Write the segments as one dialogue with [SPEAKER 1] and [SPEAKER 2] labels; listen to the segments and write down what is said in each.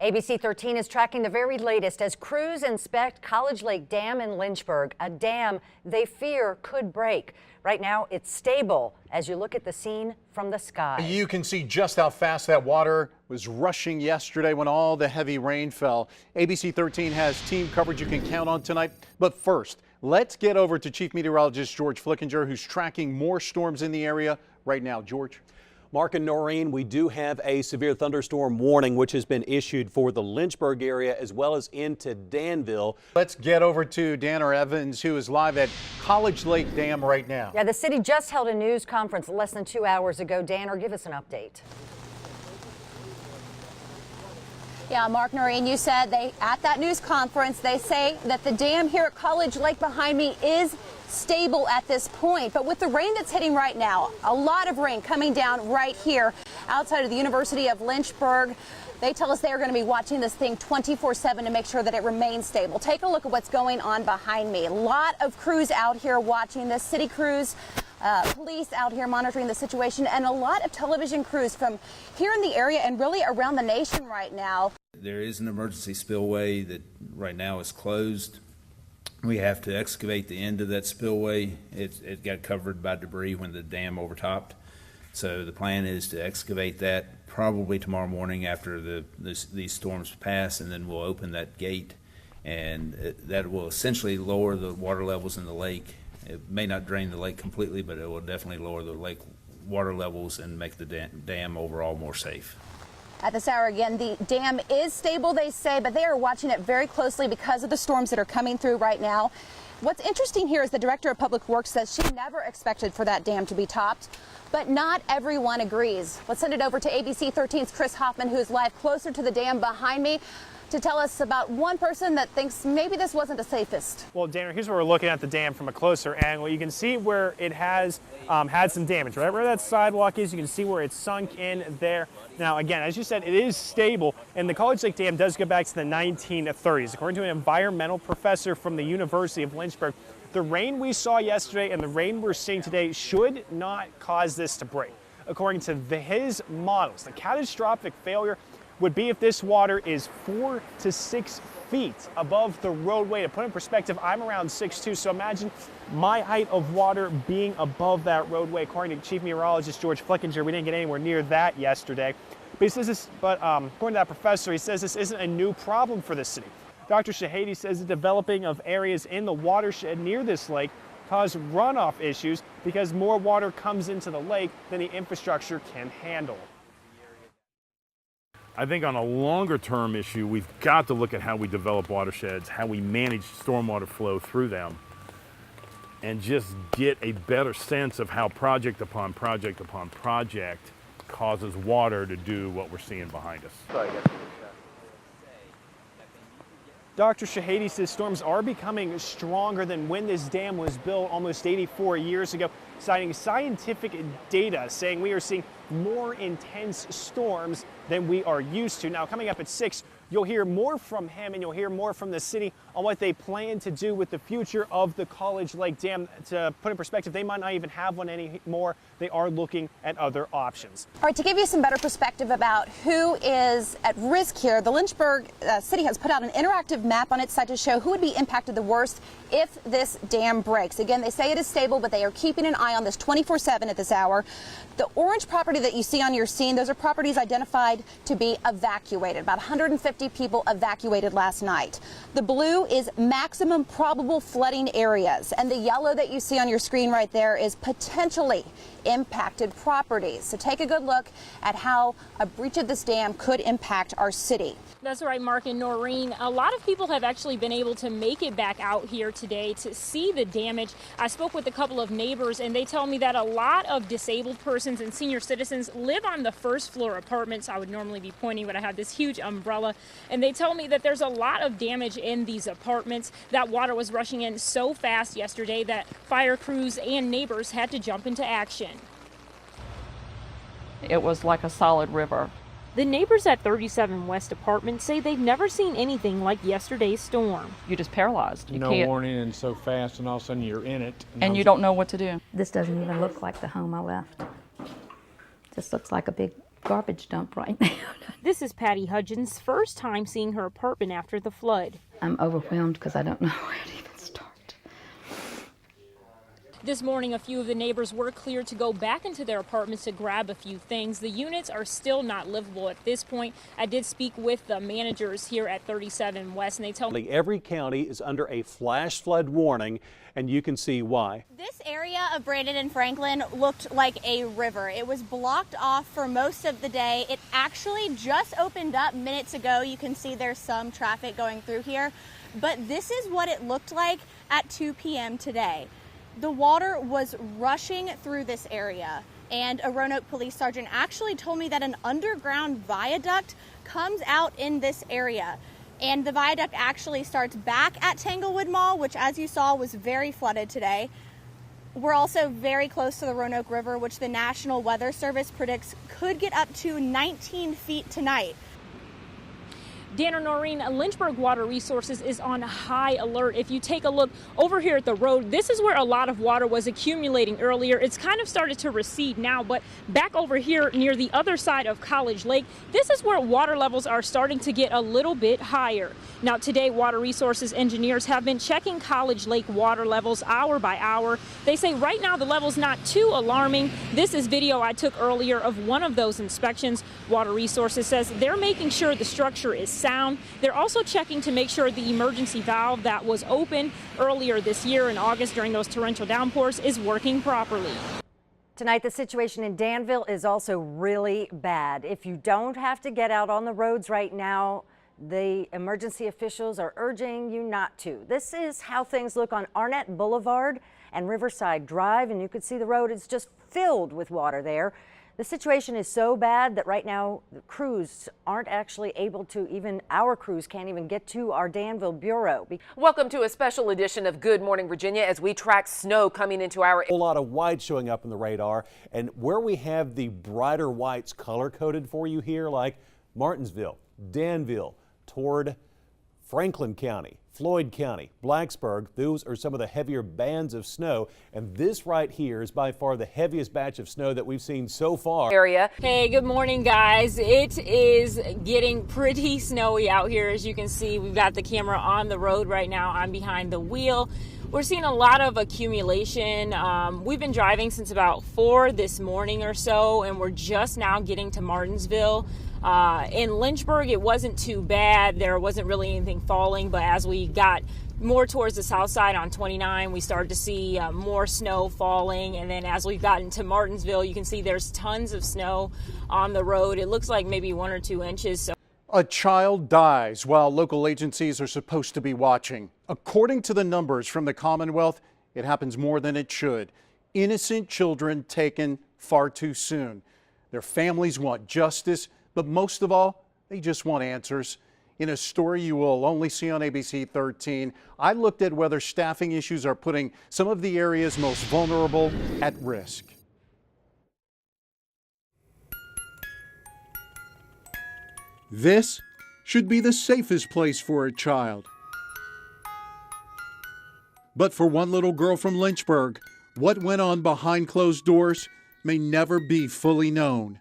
[SPEAKER 1] ABC 13 is tracking the very latest as crews inspect College Lake Dam in Lynchburg, a dam they fear could break. Right now, it's stable as you look at the scene from the sky.
[SPEAKER 2] You can see just how fast that water was rushing yesterday when all the heavy rain fell. ABC 13 has team coverage you can count on tonight. But first, let's get over to Chief Meteorologist George Flickinger, who's tracking more storms in the area right now. George.
[SPEAKER 3] Mark and Noreen, we do have a severe thunderstorm warning which has been issued for the Lynchburg area as well as into Danville.
[SPEAKER 2] Let's get over to Danner Evans, who is live at College Lake Dam right now.
[SPEAKER 1] Yeah, the city just held a news conference less than 2 hours ago. Danner, give us an update.
[SPEAKER 4] Yeah, Mark, Noreen, you said at that news conference, they say that the dam here at College Lake behind me is stable at this point. But with the rain that's hitting right now, a lot of rain coming down right here outside of the University of Lynchburg, they tell us they're going to be watching this thing 24/7 to make sure that it remains stable. Take a look at what's going on behind me. A lot of crews out here watching this, city crews, police out here monitoring the situation, and a lot of television crews from here in the area and really around the nation right now.
[SPEAKER 5] There is an emergency spillway that right now is closed. We have to excavate the end of that spillway. It got covered by debris when the dam overtopped. So the plan is to excavate that probably tomorrow morning after these storms pass, and then we'll open that gate, and that will essentially lower the water levels in the lake. It may not drain the lake completely, but it will definitely lower the lake water levels and make the dam overall more safe.
[SPEAKER 4] At this hour again, the dam is stable, they say, but they are watching it very closely because of the storms that are coming through right now. What's interesting here is the Director of Public Works says she never expected for that dam to be topped, but not everyone agrees. Let's send it over to ABC 13's Chris Hoffman, who is live closer to the dam behind me, to tell us about one person that thinks maybe this wasn't the safest.
[SPEAKER 6] Well, Danner, here's where we're looking at the dam from a closer angle. You can see where it has had some damage. Right where that sidewalk is, you can see where it's sunk in there. Now, again, as you said, it is stable, and the College Lake Dam does go back to the 1930s. According to an environmental professor from the University of Lynchburg, the rain we saw yesterday and the rain we're seeing today should not cause this to break. According to his models, the catastrophic failure would be if this water is 4 to 6 feet above the roadway. To put in perspective, I'm around 6'2", so imagine my height of water being above that roadway. According to Chief Meteorologist George Flickinger, we didn't get anywhere near that yesterday. But he says this, according to that professor, he says this isn't a new problem for the city. Dr. Shahady says the developing of areas in the watershed near this lake cause runoff issues because more water comes into the lake than the infrastructure can handle.
[SPEAKER 7] I think on a longer term issue, we've got to look at how we develop watersheds, how we manage stormwater flow through them, and just get a better sense of how project upon project upon project causes water to do what we're seeing behind us.
[SPEAKER 6] Dr. Shahady says storms are becoming stronger than when this dam was built almost 84 years ago, citing scientific data saying we are seeing more intense storms than we are used to. Now, coming up at 6, you'll hear more from him and you'll hear more from the city on what they plan to do with the future of the College Lake Dam. To put in perspective, they might not even have one anymore. They are looking at other options.
[SPEAKER 4] All right, to give you some better perspective about who is at risk here, the Lynchburg city has put out an interactive map on its site to show who would be impacted the worst if this dam breaks. Again, they say it is stable, but they are keeping an eye on this 24/7 at this hour. The orange property that you see on your scene, those are properties identified to be evacuated. About 150 people evacuated last night. The blue is maximum probable flooding areas, and the yellow that you see on your screen right there is potentially impacted properties. So take a good look at how a breach of this dam could impact our city.
[SPEAKER 8] That's right, Mark and Noreen. A lot of people have actually been able to make it back out here today to see the damage. I spoke with a couple of neighbors, and they tell me that a lot of disabled persons and senior citizens live on the first floor apartments. I would normally be pointing, but I have this huge umbrella, and they tell me that there's a lot of damage in these apartments. That water was rushing in so fast yesterday that fire crews and neighbors had to jump into action.
[SPEAKER 9] It was like a solid river.
[SPEAKER 8] The neighbors at 37 West Apartment say they've never seen anything like yesterday's storm.
[SPEAKER 9] You're just paralyzed. You
[SPEAKER 10] no
[SPEAKER 9] can't.
[SPEAKER 10] warning, and so fast, and all of a sudden you're in it.
[SPEAKER 9] And you don't know what to do.
[SPEAKER 11] This doesn't even look like the home I left. This looks like a big garbage dump right now.
[SPEAKER 8] This is Patty Hudgens' first time seeing her apartment after the flood.
[SPEAKER 11] I'm overwhelmed because I don't know where to even start.
[SPEAKER 8] This morning, a few of the neighbors were cleared to go back into their apartments to grab a few things. The units are still not livable at this point. I did speak with the managers here at 37 West, and they tell me
[SPEAKER 3] Every county is under a flash flood warning, and you can see why.
[SPEAKER 12] This area of Brandon and Franklin looked like a river. It was blocked off for most of the day. It actually just opened up minutes ago. You can see there's some traffic going through here, but this is what it looked like at 2 p.m. today. The water was rushing through this area, and a Roanoke police sergeant actually told me that an underground viaduct comes out in this area. And the viaduct actually starts back at Tanglewood Mall, which, as you saw, was very flooded today. We're also very close to the Roanoke River, which the National Weather Service predicts could get up to 19 feet tonight.
[SPEAKER 8] Dan or Noreen, Lynchburg Water Resources is on high alert. If you take a look over here at the road, this is where a lot of water was accumulating earlier. It's kind of started to recede now, but back over here near the other side of College Lake, this is where water levels are starting to get a little bit higher. Now today, Water Resources engineers have been checking College Lake water levels hour by hour. They say right now the level's not too alarming. This is video I took earlier of one of those inspections. Water Resources says they're making sure the structure is sound. They're also checking to make sure the emergency valve that was open earlier this year in August during those torrential downpours is working properly.
[SPEAKER 1] Tonight, the situation in Danville is also really bad. If you don't have to get out on the roads right now, the emergency officials are urging you not to. This is how things look on Arnett Boulevard and Riverside Drive, and you can see the road is just filled with water there. The situation is so bad that right now the crews aren't actually able to, even our crews can't even get to our Danville bureau.
[SPEAKER 13] Welcome to a special edition of Good Morning Virginia as we track snow coming into our
[SPEAKER 3] A whole lot of white showing up in the radar, and where we have the brighter whites color coded for you here, like Martinsville, Danville, toward Franklin County, Floyd County, Blacksburg, those are some of the heavier bands of snow, and this right here is by far the heaviest batch of snow that we've seen so far.
[SPEAKER 8] Hey, good morning, guys. It is getting pretty snowy out here. As you can see, we've got the camera on the road right now. I'm behind the wheel. We're seeing a lot of accumulation. We've been driving since about 4 this morning or so, and we're just now getting to Martinsville. In Lynchburg, it wasn't too bad. There wasn't really anything falling, but as we got more towards the south side on 29, we started to see more snow falling. And then as we've gotten to Martinsville, you can see there's tons of snow on the road. It looks like maybe 1 or 2 inches. So
[SPEAKER 2] a child dies while local agencies are supposed to be watching. According to the numbers from the Commonwealth, it happens more than it should. Innocent children taken far too soon. Their families want justice, but most of all, they just want answers. In a story you will only see on ABC 13, I looked at whether staffing issues are putting some of the areas most vulnerable at risk. This should be the safest place for a child. But for one little girl from Lynchburg, what went on behind closed doors may never be fully known.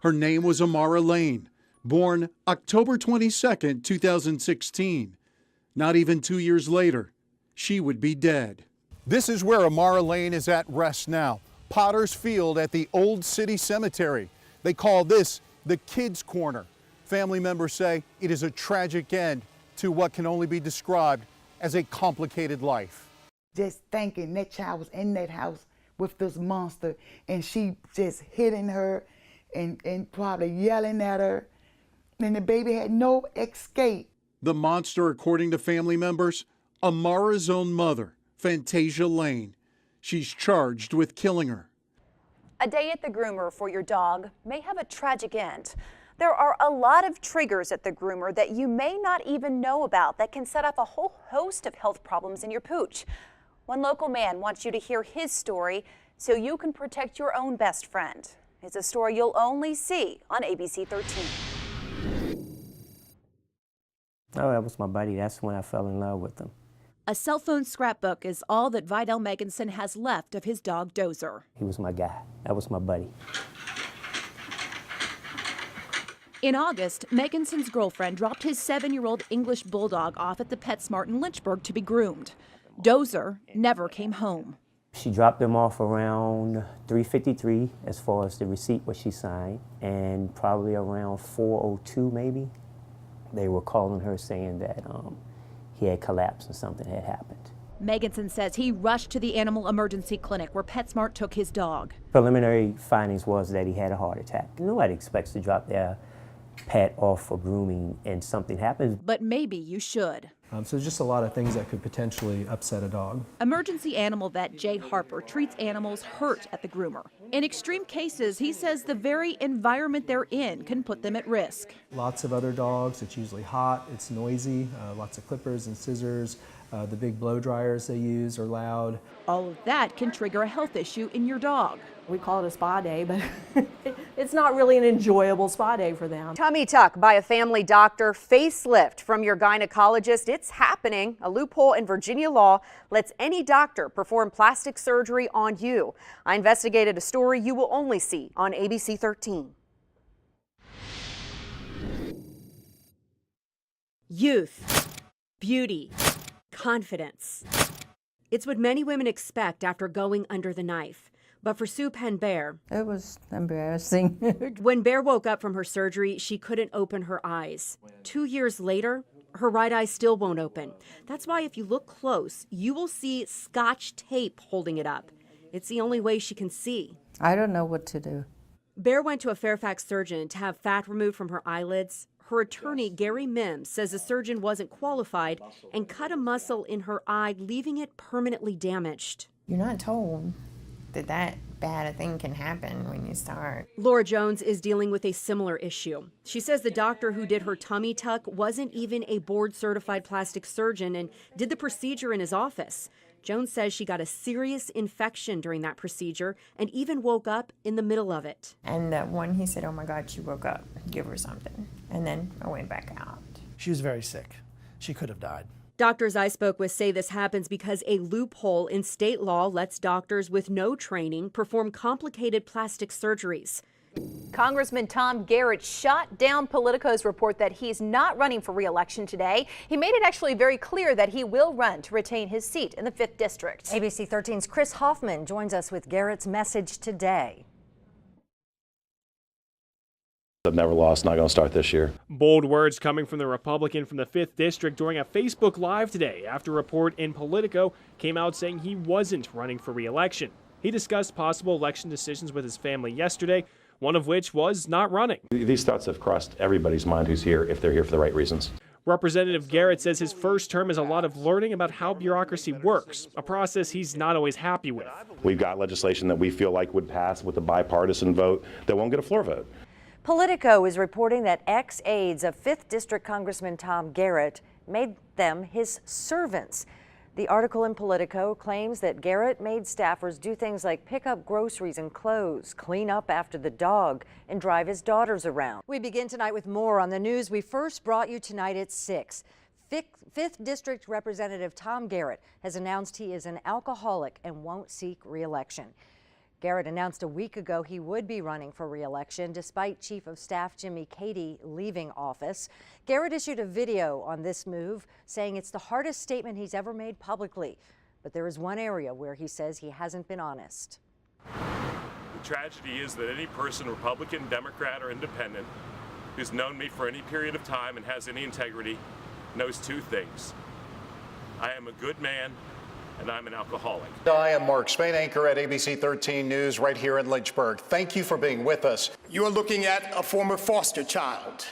[SPEAKER 2] Her name was Amara Lane, born October 22, 2016. Not even 2 years later, she would be dead. This is where Amara Lane is at rest now, Potter's Field at the Old City Cemetery. They call this the Kids' Corner. Family members say it is a tragic end to what can only be described as a complicated life.
[SPEAKER 14] Just thinking that child was in that house with this monster, and she just hitting her and probably yelling at her, and the baby had no escape.
[SPEAKER 2] The monster, according to family members, Amara's own mother, Fantasia Lane. She's charged with killing her.
[SPEAKER 15] A day at the groomer for your dog may have a tragic end. There are a lot of triggers at the groomer that you may not even know about that can set up a whole host of health problems in your pooch. One local man wants you to hear his story so you can protect your own best friend. It's a story you'll only see on ABC 13.
[SPEAKER 16] Oh, that was my buddy. That's when I fell in love with him.
[SPEAKER 17] A cell phone scrapbook is all that Vidal Meganson has left of his dog Dozer.
[SPEAKER 16] He was my guy. That was my buddy.
[SPEAKER 17] In August, Meganson's girlfriend dropped his 7-year-old English bulldog off at the PetSmart in Lynchburg to be groomed. Dozer never came home.
[SPEAKER 16] She dropped them off around 3:53 as far as the receipt what she signed, and probably around 4:02 maybe, they were calling her saying that he had collapsed and something had happened.
[SPEAKER 17] Meganson says he rushed to the animal emergency clinic where PetSmart took his dog.
[SPEAKER 16] Preliminary findings was that he had a heart attack. Nobody expects to drop their pet off for grooming and something happens.
[SPEAKER 17] But maybe you should.
[SPEAKER 18] So there's just a lot of things that could potentially upset a dog.
[SPEAKER 17] Emergency animal vet Jay Harper treats animals hurt at the groomer. In extreme cases, he says the very environment they're in can put them at risk.
[SPEAKER 18] Lots of other dogs, it's usually hot, it's noisy, lots of clippers and scissors. The big blow dryers they use are loud.
[SPEAKER 17] All of that can trigger a health issue in your dog.
[SPEAKER 19] We call it a spa day, but it's not really an enjoyable spa day for them.
[SPEAKER 15] Tummy tuck by a family doctor, facelift from your gynecologist. It's happening. A loophole in Virginia law lets any doctor perform plastic surgery on you. I investigated a story you will only see on ABC 13.
[SPEAKER 20] Youth, beauty, confidence. It's what many women expect after going under the knife. But for Sue Penn Bear,
[SPEAKER 21] it was embarrassing.
[SPEAKER 20] When Bear woke up from her surgery, she couldn't open her eyes. 2 years later, her right eye still won't open. That's why if you look close, you will see Scotch tape holding it up. It's the only way she can see.
[SPEAKER 21] I don't know what to do.
[SPEAKER 20] Bear went to a Fairfax surgeon to have fat removed from her eyelids. Her attorney, Gary Mims, says the surgeon wasn't qualified and cut a muscle in her eye, leaving it permanently damaged.
[SPEAKER 22] You're not told that bad a thing can happen when you start.
[SPEAKER 20] Laura Jones is dealing with a similar issue. She says the doctor who did her tummy tuck wasn't even a board-certified plastic surgeon and did the procedure in his office. Jones says she got a serious infection during that procedure and even woke up in the middle of it.
[SPEAKER 22] And that one, he said, "Oh my God, she woke up. Give her something." And then I went back out.
[SPEAKER 23] She was very sick. She could have died.
[SPEAKER 20] Doctors I spoke with say this happens because a loophole in state law lets doctors with no training perform complicated plastic surgeries.
[SPEAKER 15] Congressman Tom Garrett shot down Politico's report that he's not running for re-election today. He made it actually very clear that he will run to retain his seat in the 5th District.
[SPEAKER 1] ABC 13's Chris Hoffman joins us with Garrett's message today.
[SPEAKER 24] I've never lost, not going to start this year.
[SPEAKER 6] Bold words coming from the Republican from the 5th District during a Facebook Live today after a report in Politico came out saying he wasn't running for re-election. He discussed possible election decisions with his family yesterday, one of which was not running.
[SPEAKER 24] These thoughts have crossed everybody's mind who's here, if they're here for the right reasons.
[SPEAKER 6] Representative Garrett says his first term is a lot of learning about how bureaucracy works, a process he's not always happy with.
[SPEAKER 24] We've got legislation that we feel like would pass with a bipartisan vote that won't get a floor vote.
[SPEAKER 1] Politico is reporting that ex-aides of 5th District Congressman Tom Garrett made them his servants. The article in Politico claims that Garrett made staffers do things like pick up groceries and clothes, clean up after the dog, and drive his daughters around. We begin tonight with more on the news we first brought you tonight at 6. 5th District Representative Tom Garrett has announced he is an alcoholic and won't seek re-election. Garrett announced a week ago he would be running for re-election despite Chief of Staff Jimmy Cady leaving office. Garrett issued a video on this move saying it's the hardest statement he's ever made publicly. But there is one area where he says he hasn't been honest.
[SPEAKER 25] The tragedy is that any person, Republican, Democrat, or Independent, who's known me for any period of time and has any integrity, knows two things. I am a good man, and I'm an alcoholic.
[SPEAKER 2] I am Mark Spain, anchor at ABC 13 News right here in Lynchburg. Thank you for being with us.
[SPEAKER 26] You are looking at a former foster child,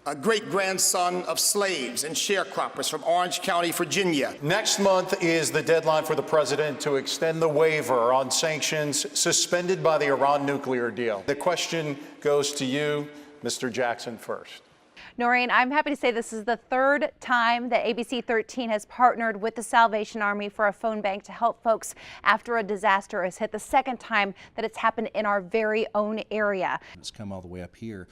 [SPEAKER 26] a great-grandson of slaves and sharecroppers from Orange County, Virginia.
[SPEAKER 2] Next month is the deadline for the president to extend the waiver on sanctions suspended by the Iran nuclear deal. The question goes to you, Mr. Jackson, first.
[SPEAKER 4] Noreen, I'm happy to say this is the third time that ABC 13 has partnered with the Salvation Army for a phone bank to help folks after a disaster has hit. The second time that it's happened in our very own area.
[SPEAKER 5] It's come all the way up here.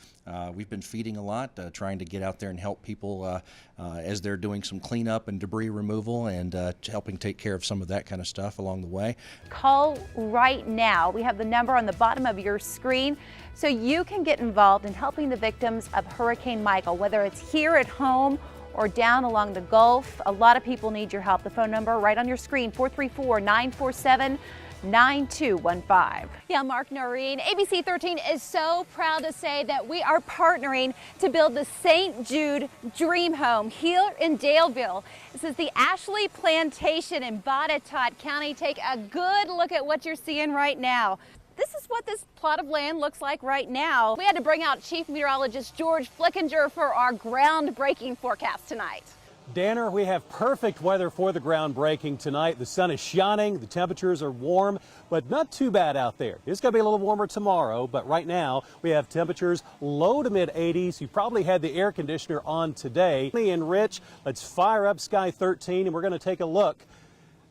[SPEAKER 5] We've been feeding a lot, trying to get out there and help people as they're doing some cleanup and debris removal, and helping take care of some of that kind of stuff along the way.
[SPEAKER 4] Call right now. We have the number on the bottom of your screen so you can get involved in helping the victims of Hurricane Michael, whether it's here at home or down along the Gulf. A lot of people need your help. The phone number right on your screen, 434-947-9215.
[SPEAKER 15] Yeah, Mark, Noreen, ABC 13 is so proud to say that we are partnering to build the St. Jude Dream Home here in Daleville. This is the Ashley Plantation in Botetourt County. Take a good look at what you're seeing right now. This is what this plot of land looks like right now. We had to bring out Chief Meteorologist George Flickinger for our groundbreaking forecast tonight.
[SPEAKER 3] Danner, we have perfect weather for the groundbreaking tonight. The sun is shining, the temperatures are warm, but not too bad out there. It's going to be a little warmer tomorrow, but right now we have temperatures low to mid 80s. You probably had the air conditioner on today. And Rich, let's fire up Sky 13 and we're going to take a look.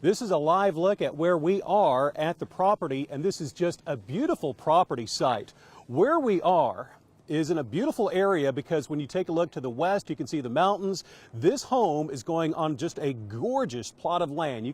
[SPEAKER 3] This is a live look at where we are at the property, and this is just a beautiful property site. Where we are is in a beautiful area because when you take a look to the west, you can see the mountains. This home is going on just a gorgeous plot of land.